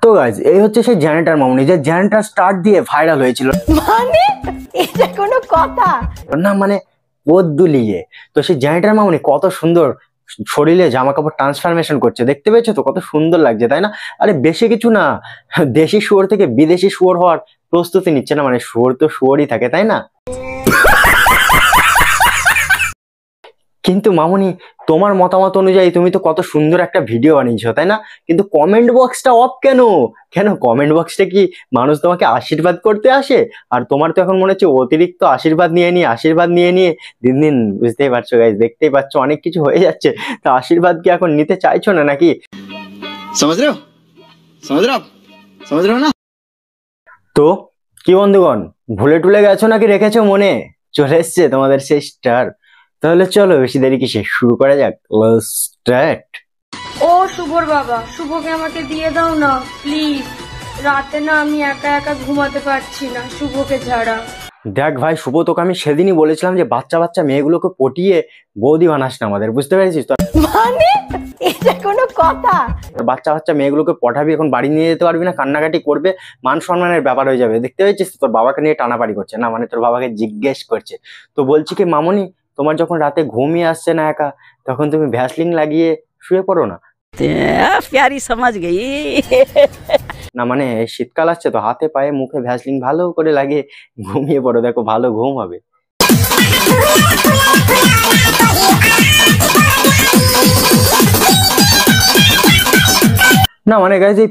তো গাইজ এই হচ্ছে সেই জেনারেটর মামুনি, যে জেনারেটর স্টার্ট দিয়ে ভাইরাল হয়েছিল। মানে এটা কোনো কথা না, মানে দুলিয়ে। তো সেই জেনারেটর মামুনি কত সুন্দর শরীরে জামা কাপড় ট্রান্সফরমেশন করছে, দেখতে পেয়েছো তো কত সুন্দর লাগছে, তাই না? আরে বেশি কিছু না, দেশি শুয়োর থেকে বিদেশি শুয়োর হওয়ার প্রস্তুতি নিচ্ছে না, মানে শুয়োর তো শুয়োরই থাকে, তাই না? কিন্তু মামুনি তোমার মতামত অনুযায়ী তুমি তো কত সুন্দর একটা ভিডিও বানিয়েছো, তাই না? কিন্তু কমেন্ট বক্সটা অফ কেন? কেন কমেন্ট বক্সটা কি মানুষ তোমাকে আশীর্বাদ করতে আসে? আর তোমার তো এখন মনে হচ্ছে অতিরিক্ত আশীর্বাদ নিয়ে দিন দিন, বুঝতেই পারছো গাইজ, দেখতেই পাচ্ছ অনেক কিছু হয়ে যাচ্ছে। তো আশীর্বাদ কি এখন নিতে চাইছো না নাকি? समझ रहे हो ना? তো কি বন্ধুগণ, ভুলে টুলে গেছো নাকি রেখেছো মনে? চলে এসছে তোমাদের সেই স্টার। তাহলে চলো বেশি দেরি কিসে, শুরু করা যাক। Let's start. ও শুভর বাবা, শুভকে আমাকে দিয়ে দাও না প্লিজ, রাতে না আমি একা একা ঘুমাতে পারছি না শুভকে ছাড়া। দেখ ভাই শুভ, তোকে আমি সেদিনই বলেছিলাম যে বাচ্চা বাচ্চা মেয়েগুলোকে পটিয়ে বৌদি বানাস না আমাদের, বুঝতে পেরেছিস তো? মানে এটা কোনো কথা বাচ্চা বাচ্চা মেয়েগুলোকে পঠাবি, এখন বাড়ি নিয়ে যেতে পারবি না, কান্নাকাটি করবে, মান সম্মানের ব্যাপার হয়ে যাবে। দেখতে পেয়েছিস তোর বাবাকে নিয়ে টানাপাড়ি করছে, না মানে তোর বাবাকে জিজ্ঞেস করছে। তো বলছি কি মামুনি, তোমার যখন রাতে ঘুমিয়ে আসছে না একা, তখন তুমি ভ্যাসলিন লাগিয়ে শুয়ে পড়ো না। প্যারি সমাজ গই না মানে শীতকাল আসছে তো হাতে পায়ে মুখে ভ্যাসলিন ভালো করে লাগিয়ে ঘুমিয়ে পড়ো, দেখো ভালো ঘুম হবে। না মানে গাইজ এই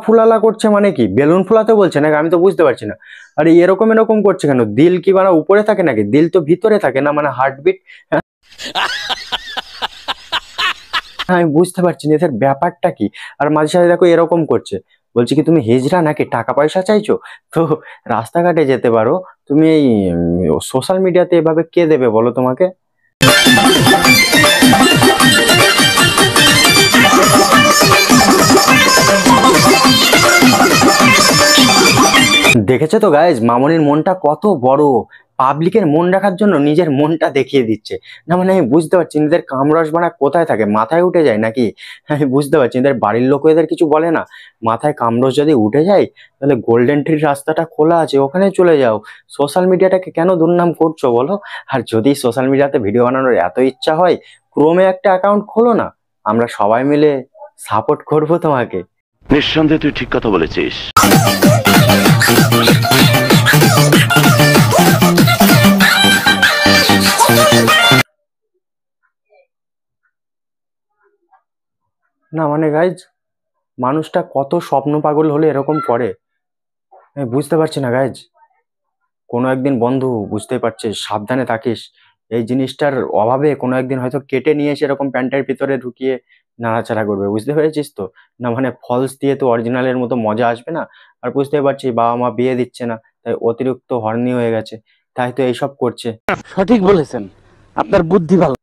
ফুলালা করছে মানে কি, বেলুন ফুলাতে বলছে নাকি? আমি তো বুঝতে পারছি না। আরে এরকম করছে কেন? দিল কি মানে উপরে থাকে নাকি? দিল তো ভিতরে থাকে না, মানে হার্টবিট। আমি বুঝতে পারছি না এদের ব্যাপারটা কি। আর মাঝে সাঝে দেখো এরকম করছে, বলছি কি তুমি হিজড়া নাকি, টাকা পয়সা চাইছো? তো রাস্তাঘাটে যেতে পারো, তুমি এই সোশ্যাল মিডিয়াতে এভাবে কে দেবে বলো তোমাকে? দেখেছো তো গাইজ, মামনির মনটা কত বড়, পাবলিকের মন রাখার জন্য নিজের মনটা দেখিয়ে দিচ্ছে। না মানে আমি বুঝতে পারছি এদের কামরস বানা কোথায় থাকে, মাথায় উঠে যায় নাকি? আমি বুঝতে পারছি এদের বাড়ির লোক এদের কিছু বলে না, মাথায় কামরস যদি উঠে যায় তাহলে গোল্ডেন ট্রির রাস্তাটা খোলা আছে, ওখানে চলে যাও। সোশ্যাল মিডিয়াটাকে কেন দুর্নাম করছো বলো? আর যদি সোশ্যাল মিডিয়াতে ভিডিও বানানোর এত ইচ্ছা হয়, ক্রোমে একটা অ্যাকাউন্ট খোলো না, আমরা সবাই মিলে সাপোর্ট করবো তোমাকে। নিঃসন্দেহে তুই ঠিক কথা বলেছিস। না মানে গাইজ, মানুষটা কত স্বপ্ন পাগল হলে এরকম করে আমি বুঝতে পারছি না গাইজ। কোনো একদিন বন্ধু, বুঝতেই পারছিস, সাবধানে থাকিস। এই জিনিসটার অভাবে কোনো একদিন হয়তো কেটে নিয়ে এসে এরকম প্যান্টের ভিতরে ঢুকিয়ে নাড়াচাড়া করবে, বুঝতে পেরেছিস তো? না মানে ফলস দিয়ে তো অরিজিনালের মতো মজা আসবে না। আর বুঝতেই পারছি বাবা মা বিয়ে দিচ্ছে না, তাই অতিরিক্ত হর্নি হয়ে গেছে, তাই তো এইসব করছে। সঠিক বলেছেন, আপনার বুদ্ধি ভালো।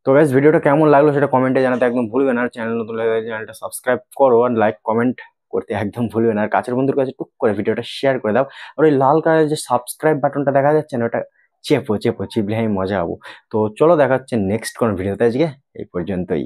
তো গাইজ ভিডিওটা কেমন লাগলো সেটা কমেন্টে জানাতে একদম ভুলবে না। আর চ্যানেল নতুন লাগলে চ্যানেলটা সাবস্ক্রাইব করো, আর লাইক কমেন্ট করতে একদম ভুলবে না। আর কাছের বন্ধুর কাছে টুক করে ভিডিওটা শেয়ার করে দাও। আর ওই লাল কালারের যে সাবস্ক্রাইব বাটনটা দেখা যাচ্ছে না, ওটা চেপো চিপলে আমি মজা হবো। তো চলো দেখা হচ্ছে নেক্সট কোন ভিডিওতে, আজকে এই পর্যন্তই।